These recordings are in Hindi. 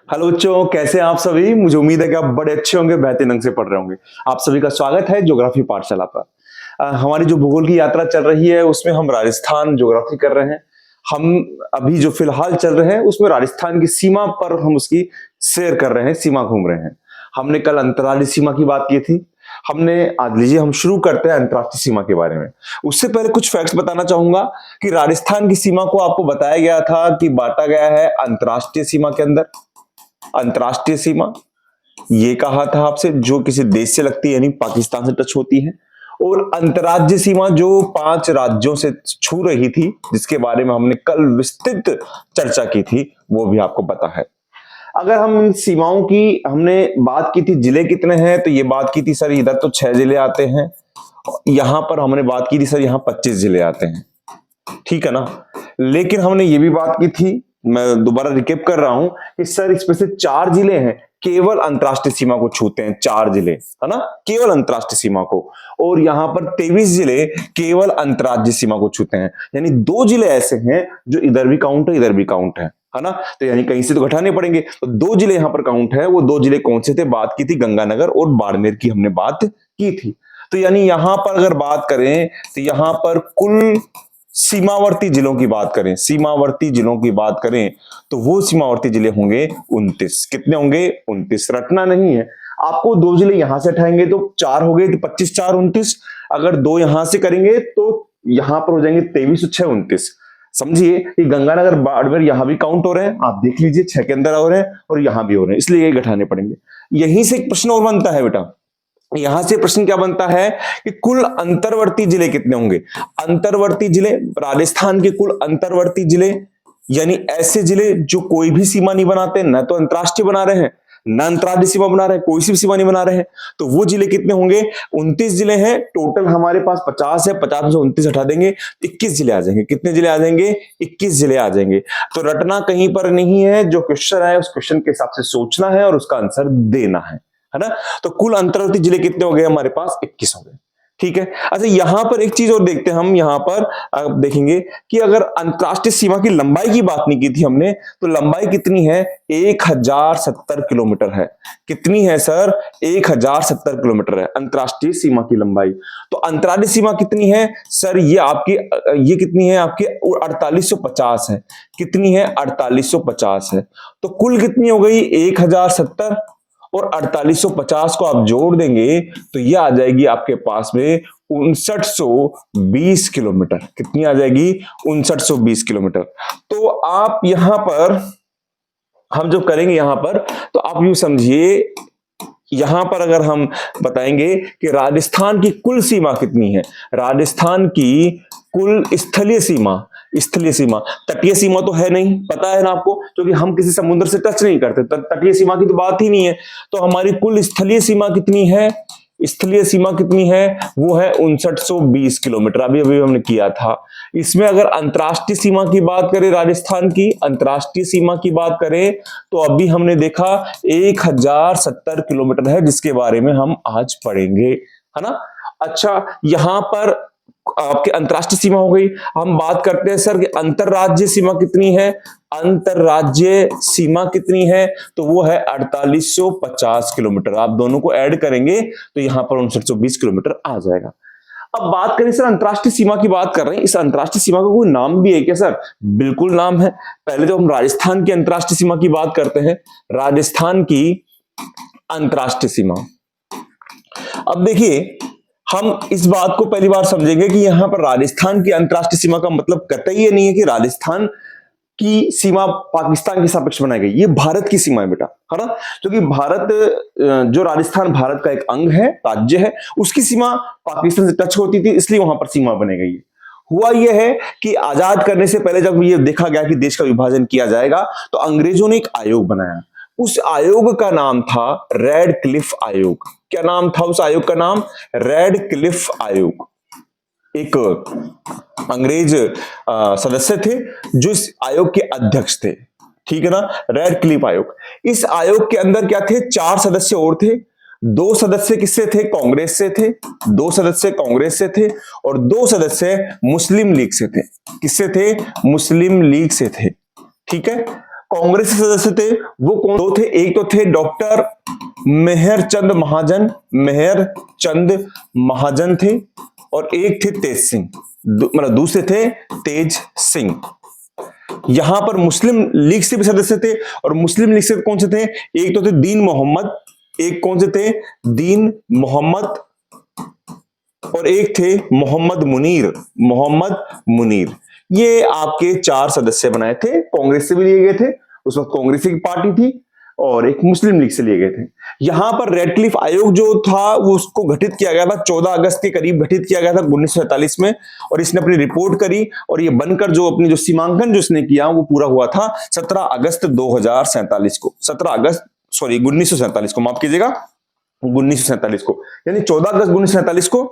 हेलो बच्चों, कैसे हैं आप सभी। मुझे उम्मीद है कि आप बड़े अच्छे होंगे, बेहतरीन ढंग से पढ़ रहे होंगे। आप सभी का स्वागत है ज्योग्राफी पाठशाला पर। हमारी जो भूगोल की यात्रा चल रही है उसमें हम राजस्थान ज्योग्राफी कर रहे हैं। हम अभी जो फिलहाल चल रहे हैं उसमें राजस्थान की सीमा पर हम उसकी सैर कर रहे हैं, सीमा घूम रहे हैं। हमने कल अंतर्राज्यीय सीमा की बात की थी। हमने आज लीजिए हम शुरू करते हैं अंतर्राष्ट्रीय सीमा के बारे में। उससे पहले कुछ फैक्ट्स बताना चाहूंगा कि राजस्थान की सीमा को आपको बताया गया था कि बांटा गया है अंतर्राष्ट्रीय सीमा के अंदर। अंतर्राष्ट्रीय सीमा ये कहा था आपसे जो किसी देश से लगती है, यानी पाकिस्तान से टच होती है। और अंतर्राज्यीय सीमा जो 5 राज्यों से छू रही थी, जिसके बारे में हमने कल विस्तृत चर्चा की थी, वो भी आपको पता है। अगर हम इन सीमाओं की हमने बात की थी, जिले कितने हैं, तो ये बात की थी सर इधर तो 6 जिले आते हैं। यहां पर हमने बात की थी सर यहाँ 25 जिले आते हैं, ठीक है ना। लेकिन हमने ये भी बात की थी, मैं दोबारा रिकेप कर रहा हूं कि सर इसमें से 4 जिले हैं केवल अंतरराष्ट्रीय सीमा को छूते हैं, 4 जिले है ना, केवल अंतरराष्ट्रीय सीमा को। और यहां पर 23 जिले केवल अंतरराज्यीय सीमा को छूते हैं, यानी 2 जिले ऐसे हैं जो इधर भी काउंट है, इधर भी काउंट है ना। तो यानी कहीं से तो घटाने पड़ेंगे, तो 2 जिले यहां पर काउंट है। वो 2 जिले कौन से थे, बात की थी गंगानगर और बाड़मेर की हमने बात की थी। तो यानी यहां पर अगर बात करें तो यहां पर कुल सीमावर्ती जिलों की बात करें, सीमावर्ती जिलों की बात करें तो वो सीमावर्ती जिले होंगे 29। कितने होंगे? 29। रटना नहीं है आपको। 2 जिले यहां से उठाएंगे तो 4 हो गए, तो 25 4 29। अगर 2 यहां से करेंगे तो यहां पर हो जाएंगे 23 6 29। समझिए कि गंगानगर बाड़मेर यहां भी काउंट हो रहे हैं, आप देख लीजिए 6 के अंदर हो रहे हैं और यहां भी हो रहे हैं, इसलिए ये घटाने पड़ेंगे। यहीं से एक प्रश्न और बनता है बेटा, यहां से प्रश्न क्या बनता है कि कुल अंतर्वर्ती जिले कितने होंगे। अंतर्वर्ती जिले, राजस्थान के कुल अंतर्वर्ती जिले, यानी ऐसे जिले जो कोई भी सीमा नहीं बनाते, न तो अंतरराष्ट्रीय बना रहे हैं न अंतर्राज्यीय सीमा बना रहे हैं, कोई सी भी सीमा नहीं बना रहे हैं, तो वो जिले कितने होंगे? 29 जिले हैं टोटल। हमारे पास 50 है, 50 में से 29 हटा देंगे, 21 जिले आ जाएंगे। कितने जिले आ जाएंगे? 21 जिले आ जाएंगे। तो रटना कहीं पर नहीं है, जो क्वेश्चन है उस क्वेश्चन के हिसाब से सोचना है और उसका आंसर देना है ना। तो कुल अंतर्वर्ती जिले कितने हो गए हमारे पास? 21 हो गए, ठीक है। अच्छा, यहां पर एक चीज और देखते हैं हम। यहां पर आप देखेंगे कि अगर अंतरराष्ट्रीय सीमा की लंबाई की बात नहीं की थी हमने, तो लंबाई कितनी है? 1070 किलोमीटर है। कितनी है सर? 1070 किलोमीटर है अंतरराष्ट्रीय सीमा की लंबाई। तो अंतर्राज्यीय सीमा कितनी है सर? ये आपकी ये कितनी है आपकी? 4850 है। कितनी है? 4850 है। तो कुल कितनी हो गई? 1070 और 4850 को आप जोड़ देंगे तो ये आ जाएगी आपके पास में 5920 किलोमीटर। कितनी आ जाएगी? 5920 किलोमीटर। तो आप यहां पर हम जो करेंगे यहां पर, तो आप यूं समझिए, यहां पर अगर हम बताएंगे कि राजस्थान की कुल सीमा कितनी है, राजस्थान की कुल स्थलीय सीमा, स्थलीय सीमा, तटीय सीमा तो है नहीं, पता है ना आपको, क्योंकि हम किसी समुद्र से टच नहीं करते, तटीय सीमा की तो बात ही नहीं है। तो हमारी कुल स्थलीय सीमा कितनी है? स्थलीय सीमा कितनी है? वो है 5920 किलोमीटर। अभी अभी हमने किया था। इसमें अगर अंतरराष्ट्रीय सीमा की बात करें, राजस्थान की अंतरराष्ट्रीय सीमा की बात करें, तो अभी हमने देखा 1070 किलोमीटर है, जिसके बारे में हम आज पढ़ेंगे, है ना। अच्छा, यहां पर आपके अंतरराष्ट्रीय सीमा हो गई। हम बात करते हैं सर कि अंतरराज्यीय सीमा कितनी है। अंतरराज्यीय सीमा कितनी है? तो वो है 4850 किलोमीटर। आप दोनों को ऐड करेंगे तो यहां पर 5920 किलोमीटर आ जाएगा। अब बात करें सर अंतरराष्ट्रीय सीमा की, बात कर रहे हैं, इस अंतरराष्ट्रीय सीमा का कोई नाम भी है क्या सर? बिल्कुल नाम है। पहले तो हम राजस्थान की अंतरराष्ट्रीय सीमा की बात करते हैं, राजस्थान की अंतरराष्ट्रीय सीमा। अब देखिए, हम इस बात को पहली बार समझेंगे कि यहां पर राजस्थान की अंतरराष्ट्रीय सीमा का मतलब कतई ये नहीं है कि राजस्थान की सीमा पाकिस्तान के सापेक्ष बनाई गई। ये भारत की सीमा है बेटा, है ना। क्योंकि भारत, जो राजस्थान भारत का एक अंग है, राज्य है, उसकी सीमा पाकिस्तान से टच होती थी, इसलिए वहां पर सीमा बनी गई है। हुआ यह है कि आजाद करने से पहले जब ये देखा गया कि देश का विभाजन किया जाएगा, तो अंग्रेजों ने एक आयोग बनाया। उस आयोग का नाम था रेड क्लिफ आयोग। क्या नाम था उस आयोग का? नाम रेड क्लिफ आयोग। एक अंग्रेज सदस्य थे जो इस आयोग के अध्यक्ष थे, ठीक है ना, रेड क्लिफ आयोग। इस आयोग के अंदर क्या थे? 4 सदस्य और थे। 2 सदस्य किससे थे? कांग्रेस से थे। 2 सदस्य कांग्रेस से थे और 2 सदस्य मुस्लिम लीग से थे। किससे थे? मुस्लिम लीग से थे, ठीक है। कांग्रेस के सदस्य थे वो कौन दो थे, एक तो थे डॉक्टर मेहरचंद महाजन, मेहरचंद महाजन थे, और एक थे तेज सिंह, मतलब दूसरे थे तेज सिंह। यहां पर मुस्लिम लीग से भी सदस्य थे, और मुस्लिम लीग से कौन से थे, एक तो थे दीन मोहम्मद, एक कौन से थे, दीन मोहम्मद, और एक थे मोहम्मद मुनीर, मोहम्मद मुनीर। ये आपके 4 सदस्य बनाए थे, कांग्रेस से भी लिए गए थे, उस वक्त कांग्रेस की पार्टी थी, और एक मुस्लिम लीग से लिए गए थे। यहां पर रेडक्लिफ आयोग जो था वो उसको गठित किया गया था 14 अगस्त के करीब गठित किया गया था 1947 में, और इसने अपनी रिपोर्ट करी, और ये बनकर जो अपनी जो सीमांकन जो इसने किया वो पूरा हुआ था 17 अगस्त 2047 को, 17 अगस्त सॉरी 1947 को, माफ कीजिएगा 1947 को, यानी 14 अगस्त 1947 को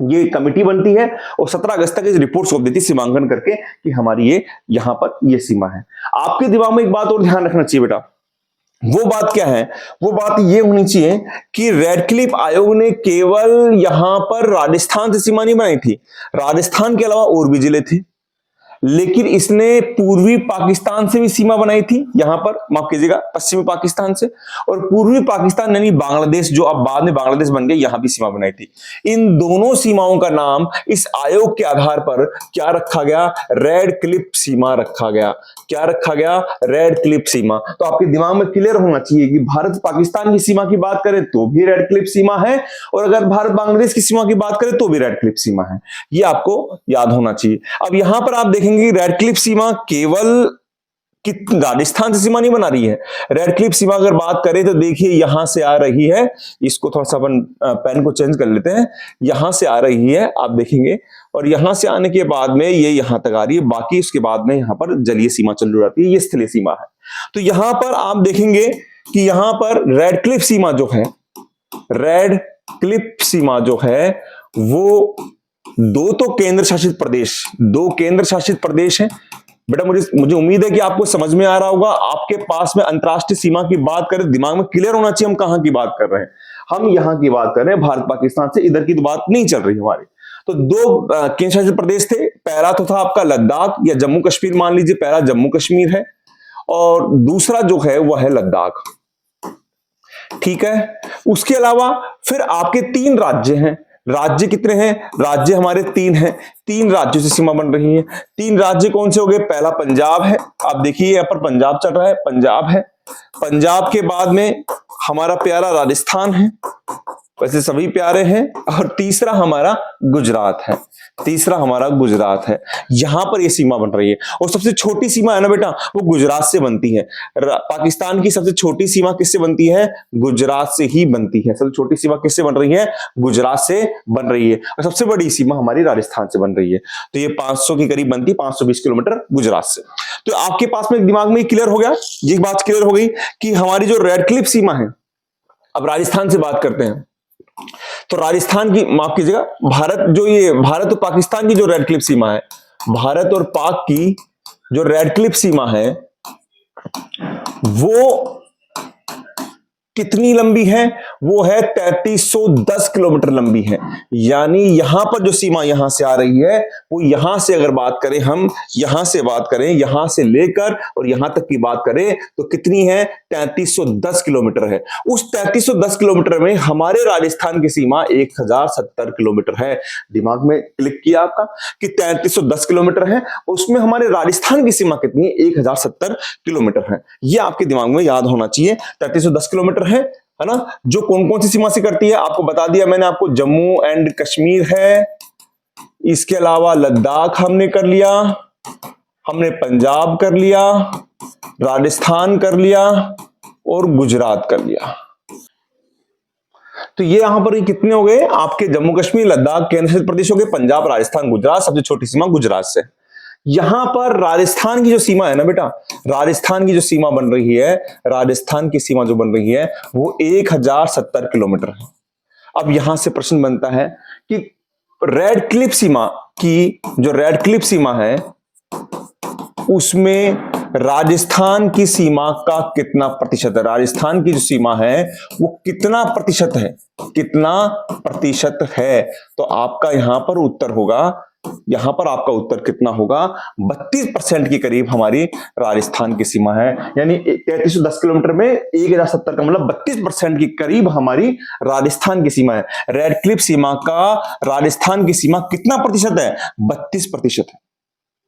ये कमेटी बनती है, और 17 अगस्त तक इस रिपोर्ट सौंप देती सीमांकन करके कि हमारी ये यहां पर ये सीमा है। आपके दिमाग में एक बात और ध्यान रखना चाहिए बेटा, वो बात क्या है, वो बात ये होनी चाहिए कि रेडक्लिफ आयोग ने केवल यहां पर राजस्थान से सीमा नहीं बनाई थी, राजस्थान के अलावा और भी जिले थे, लेकिन इसने पूर्वी पाकिस्तान से भी सीमा बनाई थी, यहां पर माफ कीजिएगा पश्चिमी पाकिस्तान से, और पूर्वी पाकिस्तान यानी बांग्लादेश जो अब बाद में बांग्लादेश बन गया, यहां भी सीमा बनाई थी। इन दोनों सीमाओं का नाम इस आयोग के आधार पर क्या रखा गया, रेड क्लिफ सीमा रखा गया। क्या रखा गया, रेड क्लिफ सीमा। तो आपके दिमाग में क्लियर होना चाहिए कि भारत पाकिस्तान की सीमा की बात करें तो भी रेड क्लिफ सीमा है, और अगर भारत बांग्लादेश की सीमा की बात करें तो भी रेड क्लिफ सीमा है, ये आपको याद होना चाहिए। अब यहां पर आप देखेंगे रेड क्लिफ सीमा केवल राजस्थान से सीमा नहीं बना रही है, रेड क्लिफ सीमा अगर बात करें तो देखिए यहां से आ रही है, इसको थोड़ा सा अपन पेन को चेंज कर लेते हैं, यहां से आ रही है आप देखेंगे, और यहां से आने के बाद में ये यहां तक आ रही है, बाकी उसके बाद में यहां पर जलीय सीमा चल जाती है, ये स्थलीय सीमा है। तो यहां पर आप देखेंगे कि यहां पर रेड क्लिफ सीमा जो है, रेड क्लिफ सीमा जो है वो दो तो केंद्र शासित प्रदेश, 2 केंद्र शासित प्रदेश हैं। बेटा मुझे उम्मीद है कि आपको समझ में आ रहा होगा। आपके पास में अंतरराष्ट्रीय सीमा की बात करें, दिमाग में क्लियर होना चाहिए हम कहां की बात कर रहे हैं। हम यहां की बात कर रहे हैं भारत पाकिस्तान से, इधर की तो बात नहीं चल रही हमारी। तो 2 केंद्र शासित प्रदेश थे, पहला तो था आपका लद्दाख या जम्मू कश्मीर, मान लीजिए पहला जम्मू कश्मीर है, और दूसरा जो है वह है लद्दाख, ठीक है। उसके अलावा फिर आपके 3 राज्य हैं। राज्य कितने हैं, राज्य हमारे 3 हैं, 3 राज्यों से सीमा बन रही है। 3 राज्य कौन से हो गए, पहला पंजाब है, आप देखिए यहाँ पर पंजाब चल रहा है, पंजाब है। पंजाब के बाद में हमारा प्यारा राजस्थान है, वैसे सभी प्यारे हैं, और तीसरा हमारा गुजरात है, तीसरा हमारा गुजरात है। यहां पर ये सीमा बन रही है, और सबसे छोटी सीमा है ना बेटा वो गुजरात से बनती है। पाकिस्तान की सबसे छोटी सीमा किससे बनती है, गुजरात से ही बनती है। सबसे छोटी सीमा किससे बन रही है, गुजरात से बन रही है, और सबसे बड़ी सीमा हमारी राजस्थान से बन रही है। तो ये 500 के करीब बनती है, 520 किलोमीटर गुजरात से। तो आपके पास में दिमाग में क्लियर हो गया, ये बात क्लियर हो गई कि हमारी जो रेड क्लिफ सीमा है। अब राजस्थान से बात करते हैं, तो राजस्थान की माफ कीजिएगा भारत और पाकिस्तान की जो रेड क्लिफ सीमा है, भारत और पाक की जो रेड क्लिफ सीमा है वो कितनी लंबी है, वो है 3310 किलोमीटर लंबी है। यानी यहां पर जो सीमा यहां से आ रही है वो यहां से अगर बात करें, हम यहां से बात करें, यहां से लेकर और यहां तक की बात करें तो कितनी है, 3310 किलोमीटर है। उस 3310 किलोमीटर में हमारे राजस्थान की सीमा 1070 किलोमीटर है। दिमाग में क्लिक किया आपका कि 3310 किलोमीटर है, उसमें हमारे राजस्थान की सीमा कितनी है, 1070 किलोमीटर है। यह आपके दिमाग में याद होना चाहिए। 3310 किलोमीटर है ना, जो कौन कौन सी सीमा से करती है आपको बता दिया मैंने आपको, जम्मू एंड कश्मीर है, इसके अलावा लद्दाख हमने कर लिया, हमने पंजाब कर लिया, राजस्थान कर लिया और गुजरात कर लिया। तो ये यहां पर कितने हो गए आपके, जम्मू कश्मीर, लद्दाख, केंद्र शासित प्रदेश हो गए, पंजाब, राजस्थान, गुजरात, सबसे छोटी सीमा गुजरात से। यहां पर राजस्थान की जो सीमा है ना बेटा, राजस्थान की जो सीमा बन रही है, राजस्थान की सीमा जो बन रही है वो 1070 किलोमीटर है। अब यहां से प्रश्न बनता है कि रेड क्लिफ सीमा की जो रेड क्लिफ सीमा है उसमें राजस्थान की सीमा का कितना प्रतिशत है, राजस्थान की जो सीमा है वो कितना प्रतिशत है, कितना प्रतिशत है। तो आपका यहां पर उत्तर होगा यहां पर आपका उत्तर कितना होगा? 32% के करीब हमारी राजस्थान की सीमा है। यानी 3310 किलोमीटर में 1070 का मतलब 32% के करीब हमारी राजस्थान की सीमा है। रेड क्लिफ सीमा का राजस्थान की सीमा कितना प्रतिशत है? 32% है।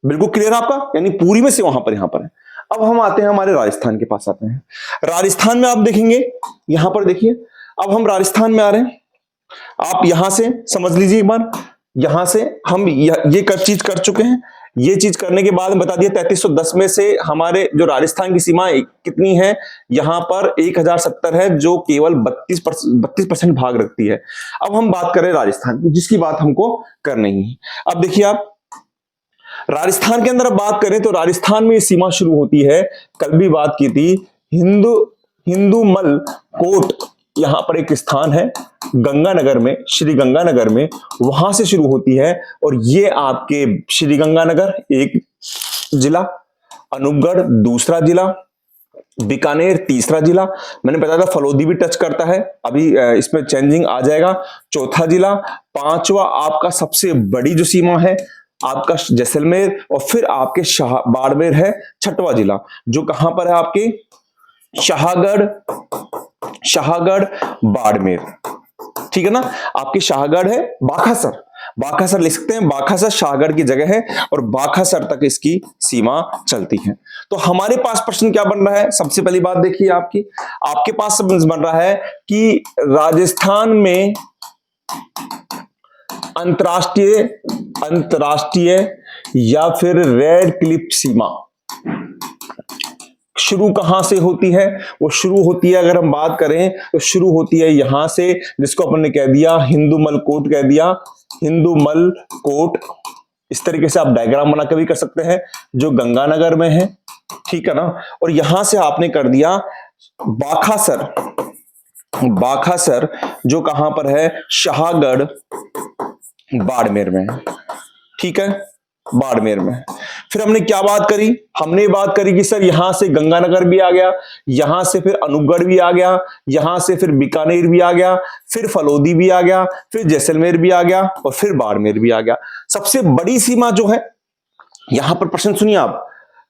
बिल्कुल क्लियर आपका, यानी पूरी में से वहां पर यहां पर है। अब हम आते हैं हमारे राजस्थान के पास आते हैं। राजस्थान में आप देखेंगे, यहां पर देखिए, अब हम राजस्थान में आ रहे हैं। आप यहां से समझ लीजिए एक बार, यहां से हम ये चीज कर चुके हैं। ये चीज करने के बाद बता दिया 3310 में से हमारे जो राजस्थान की सीमा कितनी है, यहां पर 1070 है, जो केवल 32% भाग रखती है। अब हम बात करें राजस्थान की, जिसकी बात हमको करनी है। अब देखिए आप राजस्थान के अंदर अब बात करें तो राजस्थान में सीमा शुरू होती है, कल भी बात की थी, हिंदूमल कोट, यहां पर एक स्थान है गंगानगर में, श्री गंगानगर में, वहां से शुरू होती है। और ये आपके श्री गंगानगर एक जिला, अनूपगढ़ दूसरा जिला, बीकानेर तीसरा जिला, मैंने बताया था फलोदी भी टच करता है, अभी इसमें चेंजिंग आ जाएगा, चौथा जिला, पांचवा आपका सबसे बड़ी जो सीमा है आपका जैसलमेर, और फिर आपके बाड़मेर है छठवां जिला, जो कहां पर है आपके शाहगढ़ बाड़मेर, ठीक है ना। आपकी शाहगढ़ है, बाखासर लिख सकते हैं, बाखासर शाहगढ़ की जगह है और बाखासर तक इसकी सीमा चलती है। तो हमारे पास प्रश्न क्या बन रहा है? सबसे पहली बात देखिए आपके पास बन रहा है कि राजस्थान में अंतरराष्ट्रीय या फिर रेड क्लिफ सीमा शुरू कहां से होती है? वो शुरू होती है, अगर हम बात करें तो शुरू होती है यहां से, जिसको अपन ने कह दिया हिंदूमल कोट, कह दिया हिंदूमल कोट। इस तरीके से आप डायग्राम बना के भी कर सकते हैं, जो गंगानगर में है, ठीक है ना। और यहां से आपने कर दिया बाखासर, जो कहां पर है? शाहगढ़ बाड़मेर में, ठीक है, बाड़मेर में। फिर हमने क्या बात करी? हमने बात करी कि सर यहां से गंगानगर भी आ गया, यहां से फिर अनूपगढ़ भी आ गया, यहां से फिर बीकानेर भी आ गया, फिर फलोदी भी आ गया, फिर जैसलमेर भी आ गया और फिर बाड़मेर भी आ गया। सबसे बड़ी सीमा जो है, यहां पर प्रश्न सुनिए आप,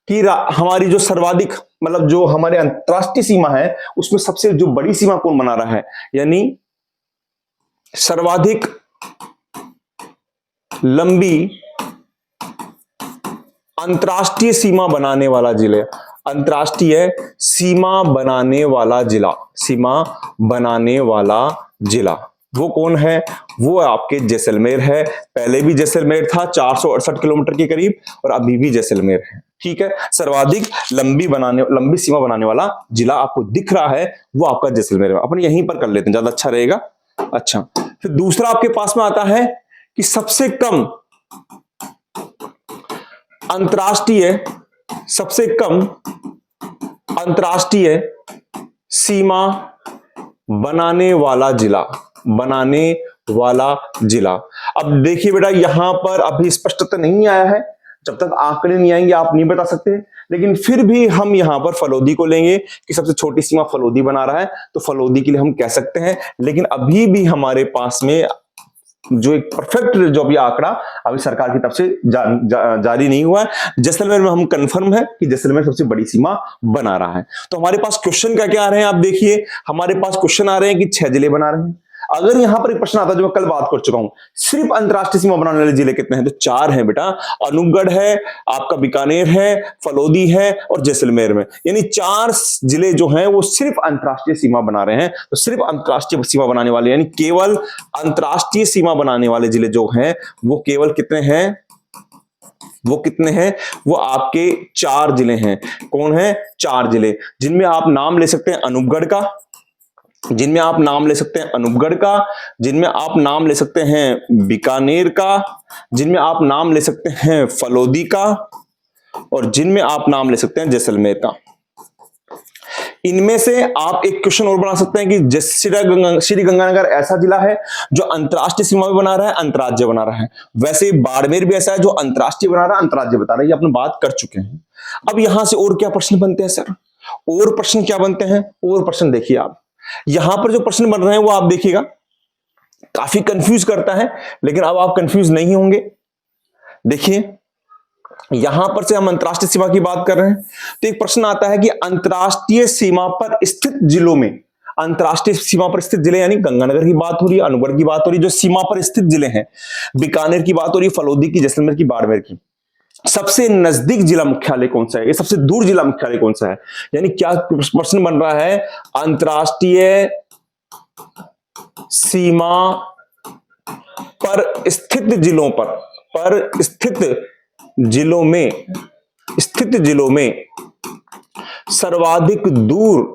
कि हमारी जो सर्वाधिक मतलब जो हमारे अंतरराष्ट्रीय सीमा है, उसमें सबसे जो बड़ी सीमा कौन बना रहा है? यानी सर्वाधिक लंबी अंतरराष्ट्रीय सीमा बनाने वाला जिले, अंतरराष्ट्रीय सीमा बनाने वाला जिला वो कौन है? वो आपके जैसलमेर है। पहले भी जैसलमेर था 468 किलोमीटर के करीब, और अभी भी जैसलमेर है, ठीक है। सर्वाधिक लंबी सीमा बनाने वाला जिला आपको दिख रहा है, वो आपका जैसलमेर है। अपन यहीं पर कर लेते हैं, ज्यादा अच्छा रहेगा। अच्छा, फिर दूसरा आपके पास में आता है कि सबसे कम अंतरराष्ट्रीय सीमा बनाने वाला जिला। अब देखिए बेटा, यहां पर अभी स्पष्टता नहीं आया है, जब तक आंकड़े नहीं आएंगे आप नहीं बता सकते, लेकिन फिर भी हम यहां पर फलोदी को लेंगे कि सबसे छोटी सीमा फलोदी बना रहा है, तो फलोदी के लिए हम कह सकते हैं। लेकिन अभी भी हमारे पास में जो एक परफेक्ट जो भी आंकड़ा अभी सरकार की तरफ से जारी नहीं हुआ है। जैसलमेर में हम कंफर्म है कि जैसलमेर सबसे बड़ी सीमा बना रहा है। तो हमारे पास क्वेश्चन क्या आ रहे हैं? आप देखिए, हमारे पास क्वेश्चन आ रहे हैं कि 6 जिले बना रहे हैं। अगर यहां पर एक प्रश्न आता है जो मैं कल बात कर चुका हूं, सिर्फ अंतरराष्ट्रीय सीमा बनाने वाले जिले कितने हैं? तो 4 हैं बेटा, अनूपगढ़ है, आपका बीकानेर है, फलोदी है और जैसलमेर में, यानी 4 जिले जो हैं वो सिर्फ अंतरराष्ट्रीय सीमा बना रहे हैं। तो सिर्फ अंतरराष्ट्रीय सीमा बनाने वाले, यानी केवल अंतरराष्ट्रीय सीमा बनाने वाले जिले जो हैं वो केवल कितने हैं? वो आपके 4 जिले हैं। कौन है? 4 जिले, जिनमें आप नाम ले सकते हैं अनूपगढ़ का, जिनमें आप नाम ले सकते हैं बीकानेर का, जिनमें आप नाम ले सकते हैं फलोदी का, और जिनमें आप नाम ले सकते हैं जैसलमेर का। इनमें से आप एक क्वेश्चन और बना सकते हैं कि श्री गंगानगर ऐसा जिला है जो अंतरराष्ट्रीय सीमा भी बना रहा है, अंतरराज्य बना रहा है। वैसे बाड़मेर भी ऐसा है जो अंतरराष्ट्रीय बना रहा है, अंतरराज्य बता रहा है। ये अपने बात कर चुके हैं। अब यहां से और क्या प्रश्न बनते हैं सर? और प्रश्न क्या बनते हैं? और प्रश्न देखिए आप, यहां पर जो प्रश्न बन रहे हैं वो आप देखिएगा, काफी कंफ्यूज करता है, लेकिन अब आप कंफ्यूज नहीं होंगे। देखिए यहां पर से हम अंतरराष्ट्रीय सीमा की बात कर रहे हैं, तो एक प्रश्न आता है कि अंतरराष्ट्रीय सीमा पर स्थित जिलों में, अंतरराष्ट्रीय सीमा पर स्थित जिले यानी गंगानगर की बात हो रही है, अनूपगढ़ की बात हो रही है, जो सीमा पर स्थित जिले हैं, बीकानेर की बात हो रही है, फलोदी की, जैसलमेर की, बाड़मेर की, सबसे नजदीक जिला मुख्यालय कौन सा है, ये सबसे दूर जिला मुख्यालय कौन सा है। यानी क्या प्रश्न बन रहा है, अंतरराष्ट्रीय सीमा पर स्थित जिलों पर स्थित जिलों में सर्वाधिक दूर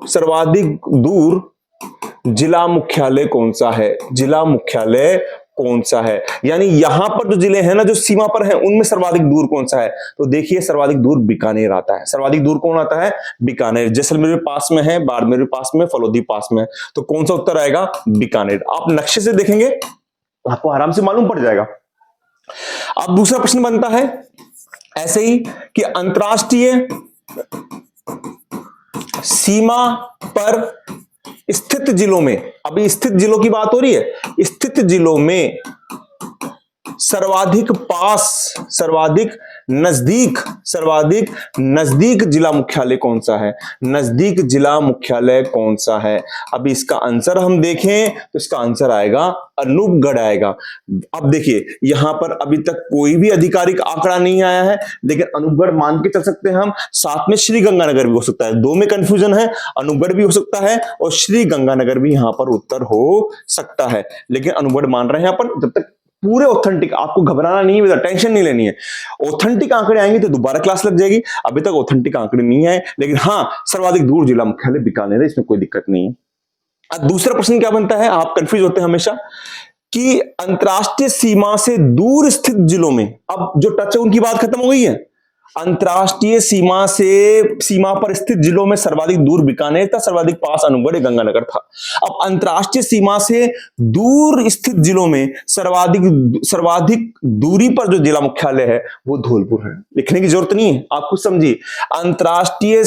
जिला मुख्यालय कौन सा है, जिला मुख्यालय कौन सा है। यानी यहां पर जो जिले हैं ना, जो सीमा पर हैं, उनमें सर्वाधिक दूर कौन सा है, तो देखिए सर्वाधिक दूर बीकानेर आता है। सर्वाधिक दूर कौन आता है, बीकानेर। जैसलमेर भी पास में है, बाड़मेर भी पास में, फलोदी पास में, तो कौन सा उत्तर आएगा, बीकानेर। आप नक्शे से देखेंगे आपको आराम से मालूम पड़ जाएगा। अब दूसरा प्रश्न बनता है ऐसे ही कि अंतरराष्ट्रीय सीमा पर स्थित जिलों में, अभी स्थित जिलों की बात हो रही है, स्थित जिलों में सर्वाधिक नजदीक जिला मुख्यालय कौन सा है, नजदीक जिला मुख्यालय कौन सा है। अभी इसका आंसर हम देखें तो इसका आंसर आएगा अनूपगढ़ आएगा। अब देखिए यहां पर अभी तक कोई भी आधिकारिक आंकड़ा नहीं आया है, लेकिन अनूपगढ़ मान के चल सकते हैं हम। साथ में श्री गंगानगर भी हो सकता है, दो में कंफ्यूजन है, अनूपगढ़ भी हो सकता है और श्री गंगानगर भी यहां पर उत्तर हो सकता है, लेकिन अनूपगढ़ मान रहे हैं यहां पर। जब तक पूरे ऑथेंटिक, आपको घबराना नहीं है, टेंशन नहीं लेनी है, ऑथेंटिक आंकड़े आएंगे तो दोबारा क्लास लग जाएगी। अभी तक ऑथेंटिक आंकड़े नहीं आए, लेकिन हाँ सर्वाधिक दूर जिला मुख्यालय बीकानेर है, इसमें कोई दिक्कत नहीं है। अब दूसरा प्रश्न क्या बनता है, आप कंफ्यूज होते हैं हमेशा कि अंतरराष्ट्रीय सीमा से दूर स्थित जिलों में, अब जो टच है उनकी बात खत्म हो गई है। अंतरराष्ट्रीय सीमा पर स्थित जिलों में सर्वाधिक दूर बीकानेर था, सर्वाधिक पास अनूपगढ़ गंगानगर था। अब अंतरराष्ट्रीय सीमा से दूर स्थित जिलों में सर्वाधिक दूरी पर जो जिला मुख्यालय है वो धौलपुर है। लिखने की जरूरत नहीं है, आप कुछ समझिए। अंतरराष्ट्रीय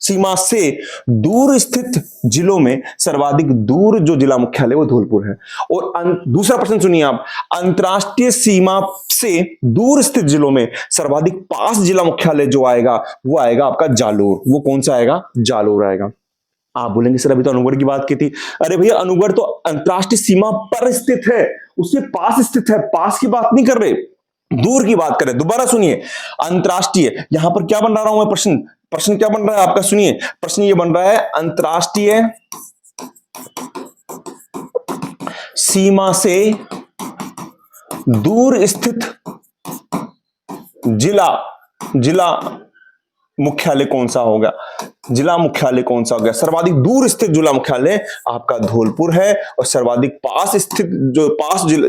सीमा से दूर स्थित जिलों में सर्वाधिक दूर जो जिला मुख्यालय वो धौलपुर है। और दूसरा प्रश्न सुनिए आप, अंतरराष्ट्रीय सीमा से दूर स्थित जिलों में सर्वाधिक पास जिला मुख्यालय जो आएगा वो आएगा आपका जालोर। वो कौन सा आएगा, जालोर आएगा। आप बोलेंगे सर अभी तो अनूपगढ़ की बात की थी। अरे भैया अनूपगढ़ तो अंतरराष्ट्रीय सीमा पर स्थित है, उसके पास स्थित है, पास की बात नहीं कर रहे, दूर की बात करें। दोबारा सुनिए, अंतरराष्ट्रीय, यहां पर क्या बन रहा हूं मैं, प्रश्न क्या बन रहा है आपका, सुनिए। प्रश्न ये बन रहा है, अंतरराष्ट्रीय सीमा से दूर स्थित जिला मुख्यालय कौन सा होगा, जिला मुख्यालय कौन सा हो गया। सर्वाधिक दूर स्थित जिला मुख्यालय आपका धौलपुर है, और सर्वाधिक पास स्थित जो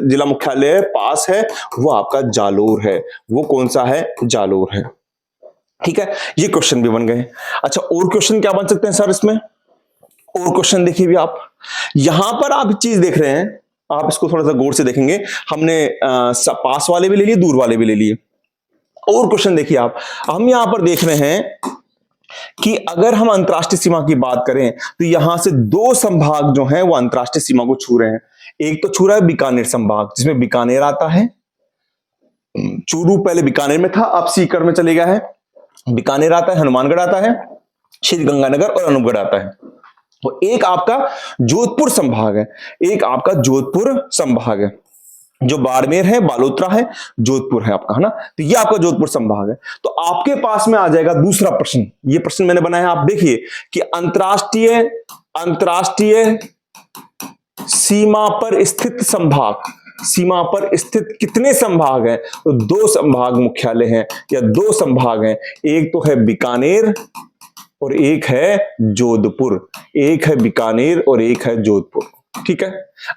जिला मुख्यालय है, पास है, वो आपका जालोर है। वो कौन सा है, जालोर है। ठीक है, ये क्वेश्चन भी बन गए। अच्छा, और क्वेश्चन क्या बन सकते हैं सर इसमें, और क्वेश्चन देखिए भी आप, यहां पर आप चीज देख रहे हैं, आप इसको थोड़ा सा गौर से देखेंगे। हमने पास वाले भी ले लिए, दूर वाले भी ले लिए। और क्वेश्चन देखिए आप, हम यहां पर देख रहे हैं कि अगर हम अंतरराष्ट्रीय सीमा की बात करें तो यहां से दो संभाग जो हैं वो अंतरराष्ट्रीय सीमा को छू रहे हैं। एक तो छू रहा है बीकानेर संभाग, जिसमें बीकानेर आता है, चूरू पहले बीकानेर में था, अब सीकर में चले गया है। बीकानेर आता है, हनुमानगढ़ आता है, श्री गंगानगर और अनूपगढ़ आता है। तो एक आपका जोधपुर संभाग है, एक आपका जोधपुर संभाग है, जो बाड़मेर है, बालोतरा है, जोधपुर है आपका, है ना। तो ये आपका जोधपुर संभाग है। तो आपके पास में आ जाएगा दूसरा प्रश्न। ये प्रश्न मैंने बनाया है, आप देखिए कि अंतरराष्ट्रीय सीमा पर स्थित संभाग, सीमा पर स्थित कितने संभाग हैं, तो दो संभाग मुख्यालय हैं या दो संभाग हैं। एक तो है बीकानेर और एक है जोधपुर, एक है बीकानेर और एक है जोधपुर। ठीक है।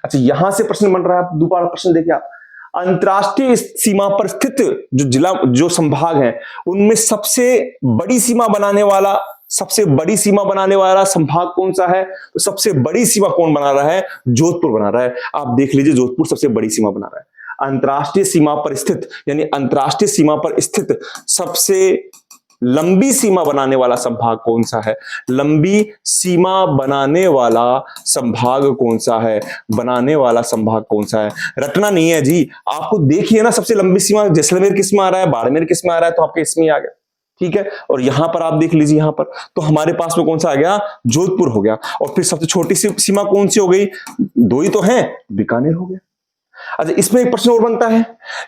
अच्छा, यहां से प्रश्न बन रहा है, दोबारा प्रश्न देखिए आप, अंतरराष्ट्रीय सीमा पर स्थित जो संभाग हैं उनमें सबसे बड़ी सीमा बनाने वाला संभाग कौन सा है, तो सबसे बड़ी सीमा कौन बना रहा है, जोधपुर बना रहा है। आप देख लीजिए, जोधपुर सबसे बड़ी सीमा बना रहा है। अंतरराष्ट्रीय सीमा पर स्थित, यानी अंतरराष्ट्रीय सीमा पर स्थित सबसे लंबी सीमा बनाने वाला संभाग कौन सा है? लंबी सीमा बनाने वाला संभाग कौन सा है? बनाने वाला संभाग कौन सा है? रटना नहीं है जी, आपको देखिए ना, सबसे लंबी सीमा जैसलमेर किस में आ रहा है, बाड़मेर किस में आ रहा है, तो आपके इसमें आ गया। ठीक है, और यहां पर आप देख लीजिए, यहां पर तो हमारे पास में कौन सा आ गया? जोधपुर हो गया। और फिर सबसे छोटी सी सीमा कौन सी हो गई? दो ही तो है, बीकानेर हो गया। अच्छा, इसमें एक प्रश्न और बनता है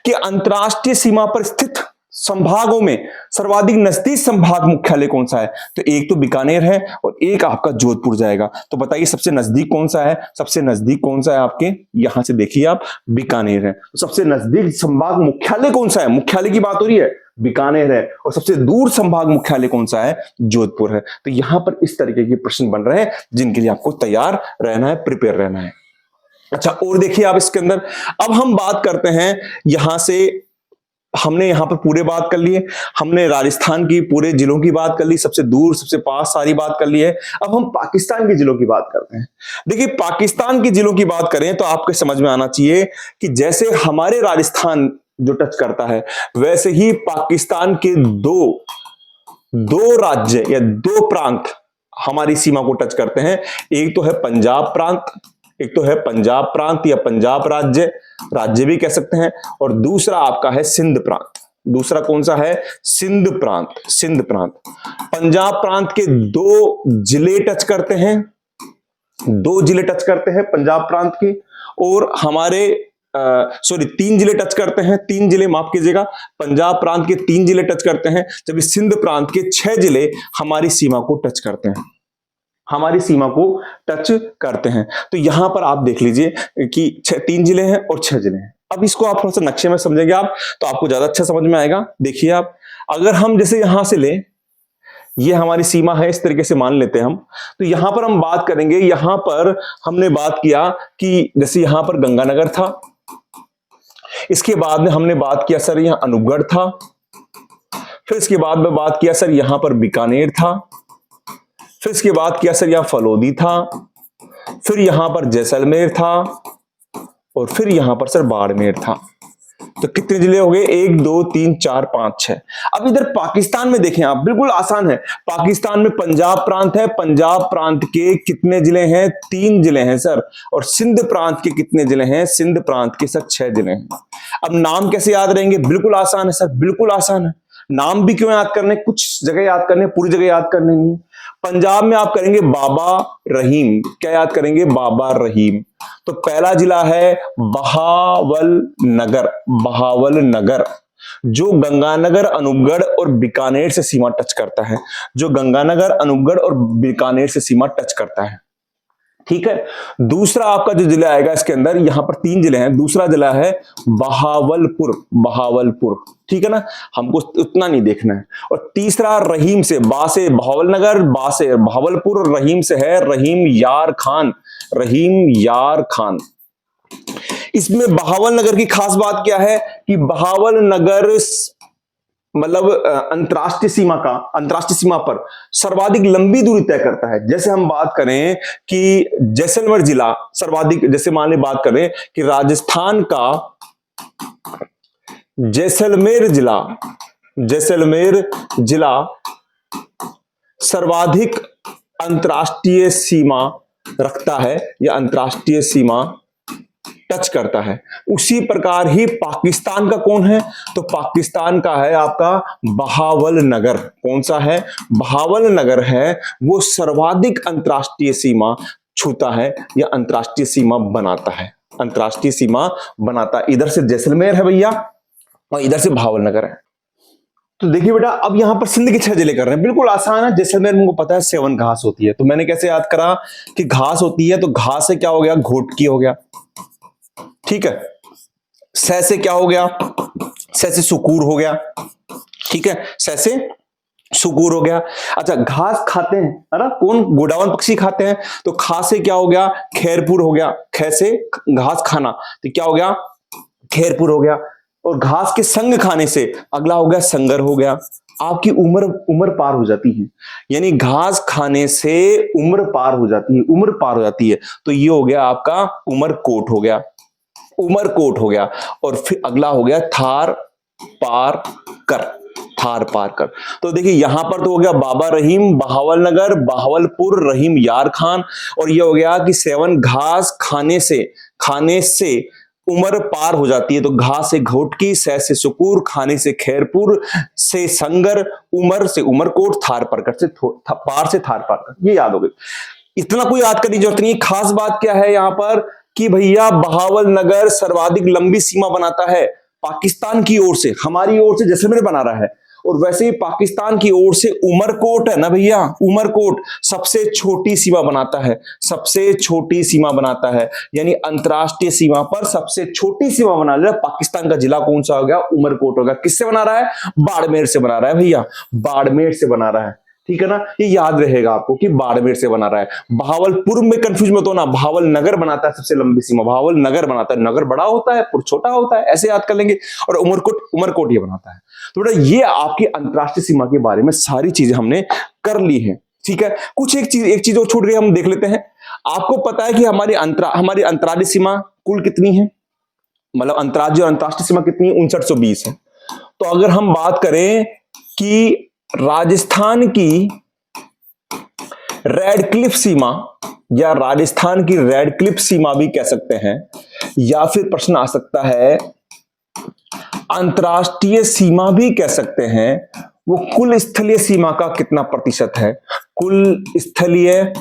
कि अंतरराष्ट्रीय सीमा पर स्थित संभागों में सर्वाधिक नजदीक संभाग मुख्यालय कौन सा है? तो एक तो बीकानेर है और एक आपका जोधपुर जाएगा। तो बताइए सबसे नजदीक कौन सा है? सबसे नजदीक कौन सा है आपके? यहां से देखिए आप, बीकानेर है। तो सबसे नजदीक संभाग मुख्यालय कौन सा है? मुख्यालय की बात हो रही है, बीकानेर है। और सबसे दूर संभाग मुख्यालय कौन सा है? जोधपुर है। तो यहां पर इस तरीके के प्रश्न बन रहे हैं जिनके लिए आपको तैयार रहना है, प्रिपेयर रहना है। अच्छा, और देखिए आप इसके अंदर, अब हम बात करते हैं, यहां से हमने यहां पर पूरे बात कर लिए, हमने राजस्थान की पूरे जिलों की बात कर ली, सबसे दूर सबसे पास सारी बात कर ली है। अब हम पाकिस्तान के जिलों की बात करते हैं। देखिए, पाकिस्तान के जिलों की बात करें तो आपके समझ में आना चाहिए कि जैसे हमारे राजस्थान जो टच करता है, वैसे ही पाकिस्तान के दो राज्य या दो प्रांत हमारी सीमा को टच करते हैं। एक तो है पंजाब प्रांत, एक तो है पंजाब प्रांत या पंजाब राज्य भी कह सकते हैं, और दूसरा आपका है सिंध प्रांत। दूसरा कौन सा है? सिंध प्रांत। पंजाब प्रांत के दो जिले टच करते हैं, पंजाब प्रांत के, और हमारे तीन जिले टच करते हैं, तीन जिले, माफ कीजिएगा, पंजाब प्रांत के 3 जिले टच करते हैं, जबकि सिंध प्रांत के 6 जिले हमारी सीमा को टच करते हैं, तो यहां पर आप देख लीजिए कि 3 जिले हैं और 6 जिले हैं। अब इसको आप थोड़ा सा नक्शे में समझेंगे आप, तो आपको ज्यादा अच्छा समझ में आएगा। देखिए आप, अगर हम जैसे यहां से ले, ये हमारी सीमा है, इस तरीके से मान लेते हैं हम, तो यहां पर हम बात करेंगे, यहां पर हमने बात किया कि जैसे यहां पर गंगानगर था, इसके बाद में हमने बात किया सर यहां अनूपगढ़ था, फिर इसके बाद में बात किया सर यहां पर बीकानेर था, फिर इसके बाद किया सर यहां फलोदी था, फिर यहां पर जैसलमेर था, और फिर यहां पर सर बाड़मेर था। तो कितने जिले हो गए? 1 2 3 4 5 6। अब इधर पाकिस्तान में देखें आप, बिल्कुल आसान है। पाकिस्तान में पंजाब प्रांत है, पंजाब प्रांत के कितने जिले हैं? 3 जिले हैं सर। और सिंध प्रांत के कितने जिले हैं? सिंध प्रांत के सर 6 जिले हैं। अब नाम कैसे याद रहेंगे? बिल्कुल आसान है सर, बिल्कुल आसान है। नाम भी क्यों याद करने? कुछ जगह याद करने, पूरी जगह याद करने नहीं है। पंजाब में आप करेंगे बाबा रहीम, क्या याद करेंगे? बाबा रहीम। तो पहला जिला है बहावलनगर, जो गंगानगर, अनूपगढ़ और बीकानेर से सीमा टच करता है, ठीक है। दूसरा आपका जो जिला आएगा इसके अंदर, यहां पर 3 जिले हैं, दूसरा जिला है बहावलपुर, ठीक है ना, हमको उतना नहीं देखना है। और तीसरा रहीम से, बा से बहावलनगर, बा से बहावलपुर, और रहीम से है रहीम यार खान। इसमें बहावलनगर की खास बात क्या है कि बहावलनगर मतलब अंतरराष्ट्रीय सीमा पर सर्वाधिक लंबी दूरी तय करता है। जैसे हम बात करें कि जैसलमेर जिला सर्वाधिक, जैसे मान ली बात करें कि राजस्थान का जैसलमेर जिला सर्वाधिक अंतरराष्ट्रीय सीमा रखता है या अंतरराष्ट्रीय सीमा टच करता है। उसी प्रकार ही पाकिस्तान का कौन है? तो पाकिस्तान का है आपका बहावलनगर। कौन सा है? बहावलनगर है, वो सर्वाधिक अंतरराष्ट्रीय सीमा छूता है या अंतरराष्ट्रीय सीमा बनाता है। इधर से जैसलमेर है भैया और इधर से बहावलनगर है। तो देखिए बेटा, अब यहां पर सिंध के 6 जिले कर रहे हैं, बिल्कुल आसान है। जैसलमेर मुझको पता है 7 घास होती है, तो मैंने कैसे याद करा कि घास होती है, तो घास से क्या हो गया? घोटकी हो गया, ठीक है। सै से क्या हो गया? सै से सुकूर हो गया, ठीक है, सै से सुकूर हो गया। अच्छा, घास खाते हैं, है ना, कौन? गोडावण पक्षी खाते हैं, तो खा से क्या हो गया? खैरपुर हो गया। खे से घास खाना, तो क्या हो गया? खैरपुर हो गया। और घास के संग खाने से अगला हो गया संगर हो गया। आपकी उम्र पार हो जाती है, यानी घास खाने से उम्र पार हो जाती है, तो ये हो गया आपका उमरकोट हो गया। और फिर अगला हो गया थार पार थार पार कर। तो देखिए यहां पर तो हो गया बाबा रहीम, बहावलनगर, बहावलपुर, रहीम यार खान, और ये हो गया कि 7 घास खाने से उमर पार हो जाती है। तो घा से घोटकी, सह से सुकूर, खाने से खैरपुर, से संगर, उमर से उमरकोट, थार पर कर से पार से थार पार कर। ये याद हो गई, इतना कोई याद करने की जरूरत नहीं। खास बात क्या है यहां पर कि भैया बहावलनगर सर्वाधिक लंबी सीमा बनाता है पाकिस्तान की ओर से, हमारी ओर से जैसलमेर बना रहा है, और वैसे ही पाकिस्तान की ओर से उमरकोट है ना भैया, उमरकोट सबसे छोटी सीमा बनाता है, सबसे छोटी सीमा बनाता है। यानी अंतरराष्ट्रीय सीमा पर सबसे छोटी सीमा बना रहा है पाकिस्तान का जिला कौन सा हो गया? उमरकोट हो गया। किससे बना रहा है? बाड़मेर से बना रहा है भैया, बाड़मेर से बना रहा है। ठीक है ना, ये याद रहेगा आपको कि बाड़मेर से बना रहा है। बहावलपुर में कंफ्यूज मत होना, बहावलनगर बनाता है सबसे लंबी सीमा, बहावलनगर बनाता है, नगर बड़ा होता है, पुर छोटा होता है, ऐसे याद कर लेंगे। और उमरकोट ये बनाता है। तो बेटा ये आपकी अंतरराष्ट्रीय सीमा के बारे में सारी चीजें हमने कर ली है। ठीक है, कुछ एक चीज और छूट गई, हम देख लेते हैं। आपको पता है कि हमारी अंतरराज्यीय सीमा कुल कितनी है? मतलब अंतरराज्य और अंतरराष्ट्रीय सीमा कितनी है? 5920 है। तो अगर हम बात करें कि राजस्थान की रेड क्लिफ सीमा, या राजस्थान की रेड क्लिफ सीमा भी कह सकते हैं, या फिर प्रश्न आ सकता है अंतरराष्ट्रीय सीमा भी कह सकते हैं, वो कुल स्थलीय सीमा का कितना प्रतिशत है? कुल स्थलीय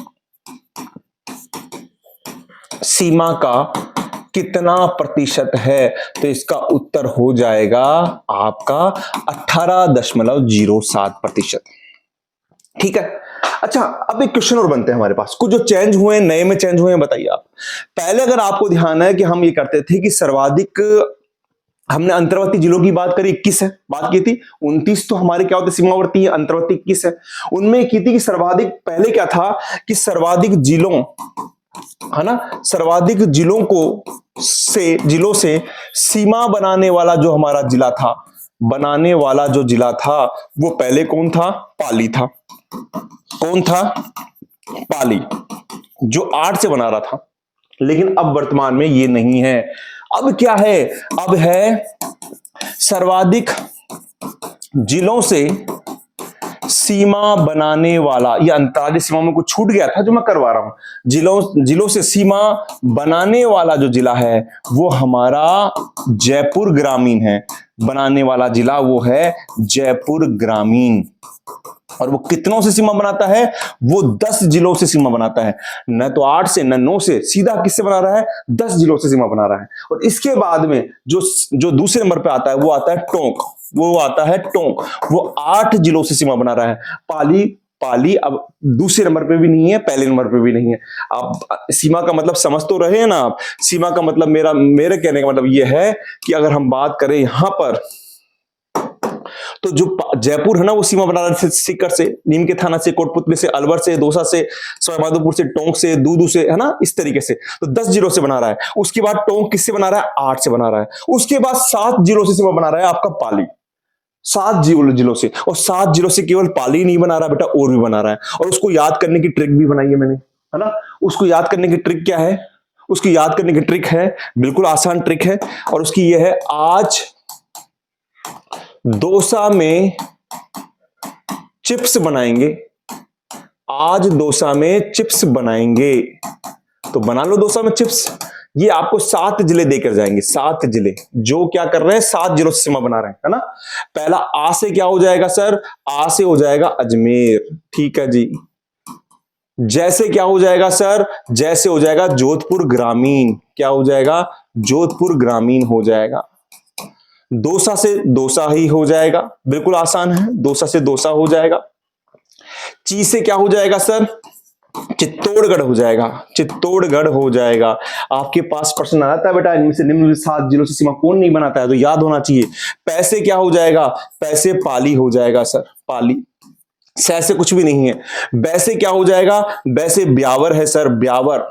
सीमा का कितना प्रतिशत है? तो इसका उत्तर हो जाएगा आपका 18.07%। ठीक है, अच्छा अब एक क्वेश्चन और बनते हैं हमारे पास, कुछ जो चेंज हुए हैं, नए में चेंज हुए हैं, बताइए आप। पहले अगर आपको ध्यान है कि हम ये करते थे कि सर्वाधिक, हमने अंतर्वर्ती जिलों की बात करी, 21 है बात की थी, 29 तो हमारे क्या होते सीमावर्ती है, अंतर्वर्ती 21 है। उनमें की थी कि सर्वाधिक, पहले क्या था कि सर्वाधिक जिलों, है ना, सर्वाधिक जिलों से सीमा बनाने वाला जो हमारा जिला था, बनाने वाला जो जिला था, वो पहले कौन था? पाली था। कौन था? पाली, जो 8 से बना रहा था। लेकिन अब वर्तमान में ये नहीं है। अब क्या है? अब है सर्वाधिक जिलों से सीमा बनाने वाला। ये अंतरराज्यीय सीमा में कुछ छूट गया था जो मैं करवा रहा हूं। जिलों से सीमा बनाने वाला जो जिला है वो हमारा जयपुर ग्रामीण है। बनाने वाला जिला वो है जयपुर ग्रामीण। और वो कितनों से सीमा बनाता है? वो 10 जिलों से सीमा बनाता है। न तो 8 से, न 9 से, सीधा किससे बना रहा है? 10 जिलों से सीमा बना रहा है। और इसके बाद में जो दूसरे नंबर पे आता है वो आता है टोंक। वो आता है टोंक, वो 8 जिलों से सीमा बना रहा है। पाली अब दूसरे नंबर पे भी नहीं है, पहले नंबर पे भी नहीं है। आप सीमा का मतलब समझ तो रहे हैं ना आप? सीमा का मतलब मेरे कहने का मतलब यह है कि अगर हम बात करें यहां पर, तो जो जयपुर है ना, वो सीमा बना रहा है सीकर से, नीम के थाना से, कोटपुतली से, अलवर से, दौसा से, सवाईमाधोपुर से, टोंक से, दूदू से, है ना, इस तरीके से। तो 10 जिलों से बना रहा है। उसके बाद टोंक किससे बना रहा है? 8 से बना रहा है। उसके बाद 7 जिलों से सीमा बना रहा है आपका पाली, 7 जिलों से। और 7 जिलों से केवल पाली नहीं बना रहा बेटा, और भी बना रहा है। और उसको याद करने की ट्रिक भी बनाई है मैंने, है ना। उसको याद करने की ट्रिक क्या है? उसकी याद करने की ट्रिक है, बिल्कुल आसान ट्रिक है, और उसकी यह है, आज दौसा में चिप्स बनाएंगे। आज दौसा में चिप्स बनाएंगे, तो बना लो दौसा में चिप्स। ये आपको 7 जिले देकर जाएंगे, 7 जिले जो क्या कर रहे हैं? 7 जिलों से सीमा बना रहे हैं, है ना। पहला आ से क्या हो जाएगा सर? आ से हो जाएगा अजमेर, ठीक है जी। जैसे क्या हो जाएगा सर? जैसे हो जाएगा जोधपुर ग्रामीण। क्या हो जाएगा? जोधपुर ग्रामीण हो जाएगा। दौसा से दौसा ही हो जाएगा, बिल्कुल आसान है, दौसा से दौसा हो जाएगा। ची से क्या हो जाएगा सर? चित्तौड़गढ़ हो जाएगा, चित्तौड़गढ़ हो जाएगा। आपके पास प्रश्न आता है बेटा, इनमें से निम्न 7 जिलों से सीमा कौन नहीं बनाता है? तो याद होना चाहिए। पैसे क्या हो जाएगा? पैसे पाली हो जाएगा सर, पाली। सै से कुछ भी नहीं है। वैसे क्या हो जाएगा? वैसे ब्यावर है सर, ब्यावर।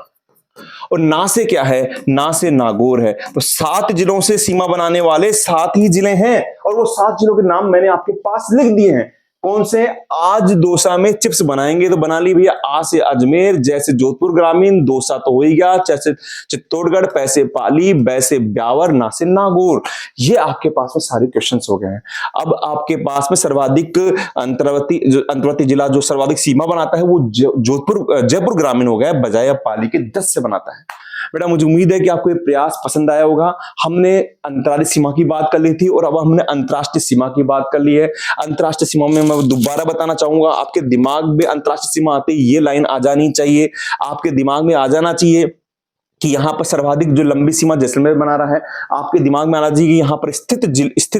और ना से क्या है? ना से नागौर है। तो 7 जिलों से सीमा बनाने वाले 7 ही जिले हैं, और वो 7 जिलों के नाम मैंने आपके पास लिख दिए हैं। कौन से? आज दौसा में चिप्स बनाएंगे तो बना ली भैया आ से अजमेर, जैसे जोधपुर ग्रामीण, दौसा तो हो ही गया, जैसे चित्तौड़गढ़, पैसे पाली, बैसे ब्यावर, ना से नागौर। ये आपके पास में सारे क्वेश्चंस हो गए हैं। अब आपके पास में सर्वाधिक अंतर्वर्ती जिला जो सर्वाधिक सीमा बनाता है वो जोधपुर जयपुर ग्रामीण हो गया, बजाय अब पाली के 10 से बनाता है। बेटा मुझे उम्मीद है कि आपको ये प्रयास पसंद आया होगा। हमने अंतर्राष्ट्रीय सीमा की बात कर ली थी और अब हमने अंतर्राष्ट्रीय सीमा की बात कर ली है। अंतर्राष्ट्रीय सीमा में मैं दोबारा बताना चाहूंगा, आपके दिमाग में अंतर्राष्ट्रीय सीमा आते ही ये लाइन आ जानी चाहिए, आपके दिमाग में आ जाना चाहिए कि यहाँ पर सर्वाधिक जो लंबी सीमा जैसलमेर बना रहा है। आपके दिमाग में आना चाहिए कि यहाँ पर स्थित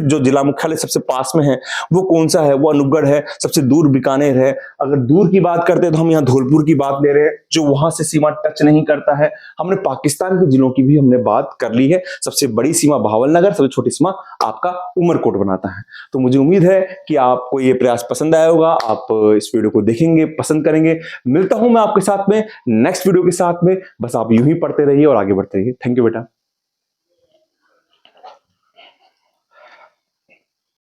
जो जिला मुख्यालय सबसे पास में है वो कौन सा है, वो अनूपगढ़ है, सबसे दूर बीकानेर है। अगर दूर की बात करते हैं तो हम यहाँ धौलपुर की बात ले रहे हैं जो वहां से सीमा टच नहीं करता है। हमने पाकिस्तान के जिलों की भी हमने बात कर ली है। सबसे बड़ी सीमा बहावलनगर, सबसे छोटी सीमा आपका उमरकोट बनाता है। तो मुझे उम्मीद है कि आपको ये प्रयास पसंद आया होगा, आप इस वीडियो को देखेंगे, पसंद करेंगे। मिलता हूं मैं आपके साथ में नेक्स्ट वीडियो के साथ में। बस आप यूं ही पढ़ते रहिए और आगे बढ़ते रहिए। थैंक यू बेटा।